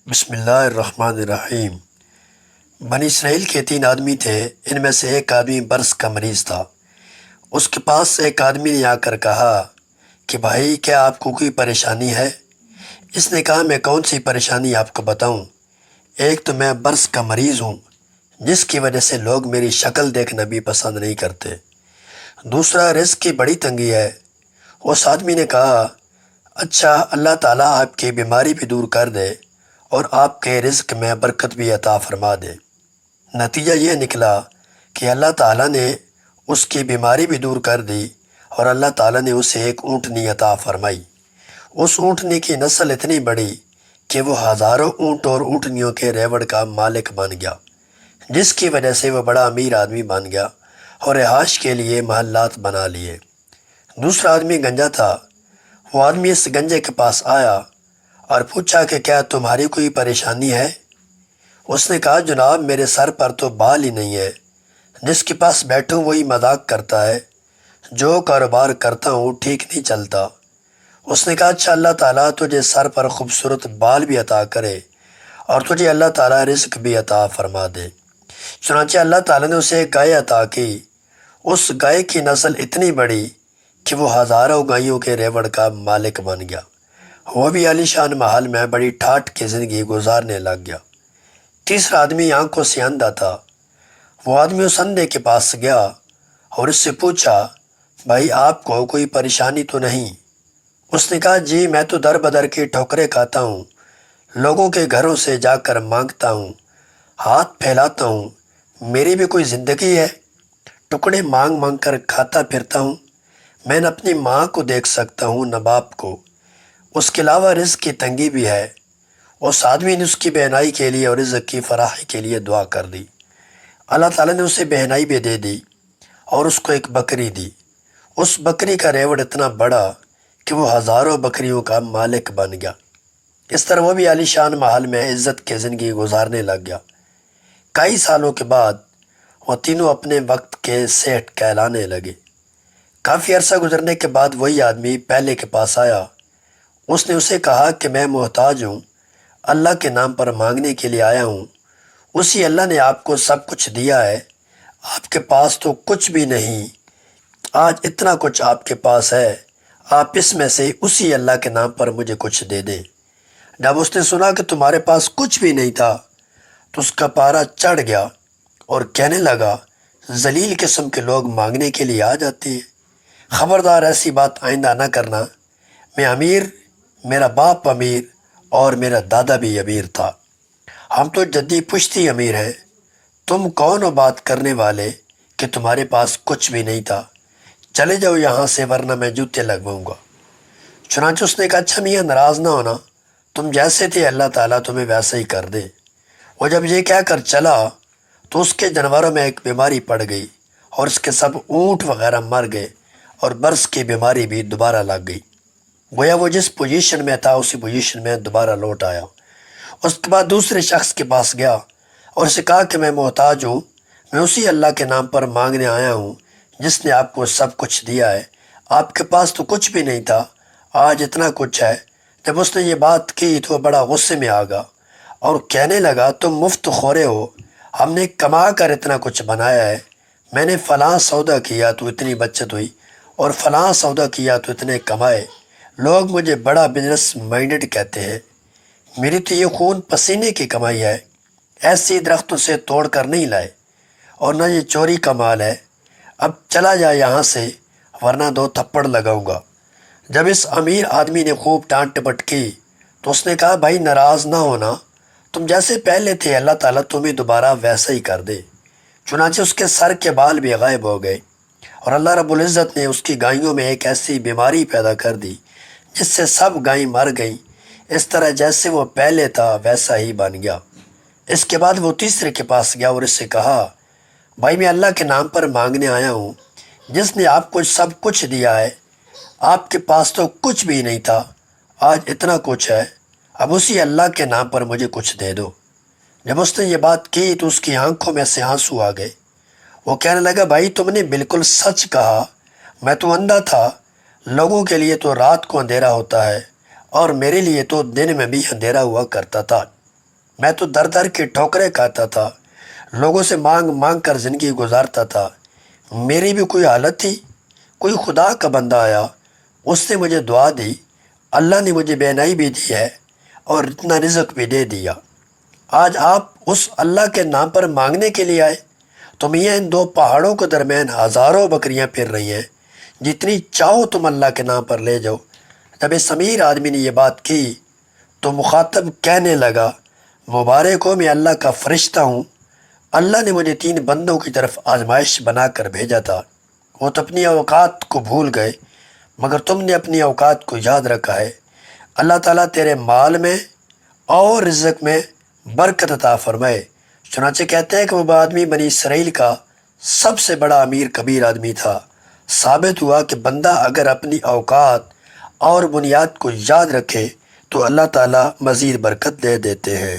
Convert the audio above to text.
بسم اللہ الرحمن الرحیم۔ بنی اسرائیل کے 3 آدمی تھے، ان میں سے ایک آدمی برس کا مریض تھا۔ اس کے پاس ایک آدمی نے آ کر کہا کہ بھائی کیا آپ کو کوئی پریشانی ہے؟ اس نے کہا میں کون سی پریشانی آپ کو بتاؤں؟ ایک تو میں برس کا مریض ہوں جس کی وجہ سے لوگ میری شکل دیکھنا بھی پسند نہیں کرتے۔ دوسرا رزق کی بڑی تنگی ہے۔ اس آدمی نے کہا اچھا اللہ تعالیٰ آپ کی بیماری بھی دور کر دے اور آپ کے رزق میں برکت بھی عطا فرما دے۔ نتیجہ یہ نکلا کہ اللہ تعالیٰ نے اس کی بیماری بھی دور کر دی اور اللہ تعالیٰ نے اسے ایک اونٹنی عطا فرمائی۔ اس اونٹنی کی نسل اتنی بڑی کہ وہ ہزاروں اونٹ اور اونٹنیوں کے ریوڑ کا مالک بن گیا، جس کی وجہ سے وہ بڑا امیر آدمی بن گیا اور رہائش کے لیے محلات بنا لیے۔ دوسرا آدمی گنجا تھا۔ وہ آدمی اس گنجے کے پاس آیا اور پوچھا کہ کیا تمہاری کوئی پریشانی ہے؟ اس نے کہا جناب میرے سر پر تو بال ہی نہیں ہے، جس کے پاس بیٹھوں وہی مذاق کرتا ہے، جو کاروبار کرتا ہوں ٹھیک نہیں چلتا۔ اس نے کہا اچھا اللہ تعالیٰ تجھے سر پر خوبصورت بال بھی عطا کرے اور تجھے اللہ تعالیٰ رزق بھی عطا فرما دے۔ چنانچہ اللہ تعالیٰ نے اسے ایک گائے عطا کی۔ اس گائے کی نسل اتنی بڑی کہ وہ ہزاروں گائیوں کے ریوڑ کا مالک بن گیا۔ وہ بھی عالی شان محل میں بڑی ٹھاٹھ کی زندگی گزارنے لگ گیا۔ تیسرا آدمی آنکھوں سے اندھا تھا۔ وہ آدمی اس اندھے کے پاس گیا اور اس سے پوچھا بھائی آپ کو کوئی پریشانی تو نہیں؟ اس نے کہا جی میں تو در بدر کی ٹھوکریں کھاتا ہوں، لوگوں کے گھروں سے جا کر مانگتا ہوں، ہاتھ پھیلاتا ہوں، میری بھی کوئی زندگی ہے؟ ٹکڑے مانگ مانگ کر کھاتا پھرتا ہوں، میں نہ اپنی ماں کو دیکھ سکتا ہوں نہ باپ کو، اس کے علاوہ رزق کی تنگی بھی ہے۔ اس آدمی نے اس کی بہنائی کے لیے اور رزق کی فراخی کے لیے دعا کر دی۔ اللہ تعالیٰ نے اسے بہنائی بھی دے دی اور اس کو ایک بکری دی۔ اس بکری کا ریوڑ اتنا بڑا کہ وہ ہزاروں بکریوں کا مالک بن گیا۔ اس طرح وہ بھی عالی شان محل میں عزت کی زندگی گزارنے لگ گیا۔ کئی سالوں کے بعد وہ تینوں اپنے وقت کے سیٹھ کہلانے لگے۔ کافی عرصہ گزرنے کے بعد وہی آدمی پہلے کے پاس آیا۔ اس نے اسے کہا کہ میں محتاج ہوں، اللہ کے نام پر مانگنے کے لیے آیا ہوں، اسی اللہ نے آپ کو سب کچھ دیا ہے، آپ کے پاس تو کچھ بھی نہیں، آج اتنا کچھ آپ کے پاس ہے، آپ اس میں سے اسی اللہ کے نام پر مجھے کچھ دے دیں۔ جب اس نے سنا کہ تمہارے پاس کچھ بھی نہیں تھا تو اس کا پارا چڑھ گیا اور کہنے لگا ذلیل قسم کے لوگ مانگنے کے لیے آ جاتے ہیں، خبردار ایسی بات آئندہ نہ کرنا، میں امیر، میرا باپ امیر اور میرا دادا بھی امیر تھا، ہم تو جدی پشتی امیر ہیں، تم کون ہو بات کرنے والے کہ تمہارے پاس کچھ بھی نہیں تھا، چلے جاؤ یہاں سے ورنہ میں جوتے لگواؤں گا۔ چنانچہ اس نے کہا اچھا میاں ناراض نہ ہونا، تم جیسے تھے اللہ تعالیٰ تمہیں ویسا ہی کر دے۔ وہ جب یہ کہہ کر چلا تو اس کے جانوروں میں ایک بیماری پڑ گئی اور اس کے سب اونٹ وغیرہ مر گئے اور برس کی بیماری بھی دوبارہ لگ گئی۔ گویا وہ جس پوزیشن میں تھا اسی پوزیشن میں دوبارہ لوٹ آیا۔ اس کے بعد دوسرے شخص کے پاس گیا اور اسے کہا کہ میں محتاج ہوں، میں اسی اللہ کے نام پر مانگنے آیا ہوں جس نے آپ کو سب کچھ دیا ہے، آپ کے پاس تو کچھ بھی نہیں تھا، آج اتنا کچھ ہے۔ جب اس نے یہ بات کی تو وہ بڑا غصے میں آ گیا اور کہنے لگا تم مفت خورے ہو، ہم نے کما کر اتنا کچھ بنایا ہے، میں نے فلاں سودا کیا تو اتنی بچت ہوئی اور فلاں سودا کیا تو اتنے کمائے، لوگ مجھے بڑا بزنس مائنڈڈ کہتے ہیں، میری تو یہ خون پسینے کی کمائی ہے، ایسی درختوں سے توڑ کر نہیں لائے اور نہ یہ چوری کا مال ہے، اب چلا جا یہاں سے ورنہ 2 تھپڑ لگاؤں گا۔ جب اس امیر آدمی نے خوب ڈانٹ ڈپٹ کی تو اس نے کہا بھائی ناراض نہ ہونا، تم جیسے پہلے تھے اللہ تعالیٰ تمہیں دوبارہ ویسا ہی کر دے۔ چنانچہ اس کے سر کے بال بھی غائب ہو گئے اور اللہ رب العزت نے اس کی گائیوں میں ایک ایسی بیماری پیدا کر دی جس سے سب گائیں مر گئیں، اس طرح جیسے وہ پہلے تھا ویسا ہی بن گیا۔ اس کے بعد وہ تیسرے کے پاس گیا اور اس سے کہا بھائی میں اللہ کے نام پر مانگنے آیا ہوں جس نے آپ کو سب کچھ دیا ہے، آپ کے پاس تو کچھ بھی نہیں تھا، آج اتنا کچھ ہے، اب اسی اللہ کے نام پر مجھے کچھ دے دو۔ جب اس نے یہ بات کی تو اس کی آنکھوں میں سے آنسو آ گئے۔ وہ کہنے لگا بھائی تم نے بالکل سچ کہا، میں تو اندھا تھا، لوگوں کے لیے تو رات کو اندھیرا ہوتا ہے اور میرے لیے تو دن میں بھی اندھیرا ہوا کرتا تھا۔ میں تو در در کی ٹھوکریں کھاتا تھا، لوگوں سے مانگ مانگ کر زندگی گزارتا تھا۔ میری بھی کوئی حالت تھی؟ کوئی خدا کا بندہ آیا، اس نے مجھے دعا دی، اللہ نے مجھے بینائی بھی دی ہے اور اتنا رزق بھی دے دیا۔ آج آپ اس اللہ کے نام پر مانگنے کے لیے آئے تو میاں ان دو پہاڑوں کے درمیان ہزاروں بکریاں پھر رہی ہیں، جتنی چاہو تم اللہ کے نام پر لے جاؤ۔ جب اس امیر آدمی نے یہ بات کی تو مخاطب کہنے لگا، مبارک ہو، میں اللہ کا فرشتہ ہوں، اللہ نے مجھے 3 بندوں کی طرف آزمائش بنا کر بھیجا تھا۔ وہ تو اپنی اوقات کو بھول گئے، مگر تم نے اپنی اوقات کو یاد رکھا ہے۔ اللہ تعالیٰ تیرے مال میں اور رزق میں برکت عطا فرمائے۔ چنانچہ کہتے ہیں کہ وہ آدمی بنی اسرائیل کا سب سے بڑا امیر کبیر آدمی تھا۔ ثابت ہوا کہ بندہ اگر اپنی اوقات اور بنیاد کو یاد رکھے تو اللہ تعالیٰ مزید برکت دے دیتے ہیں۔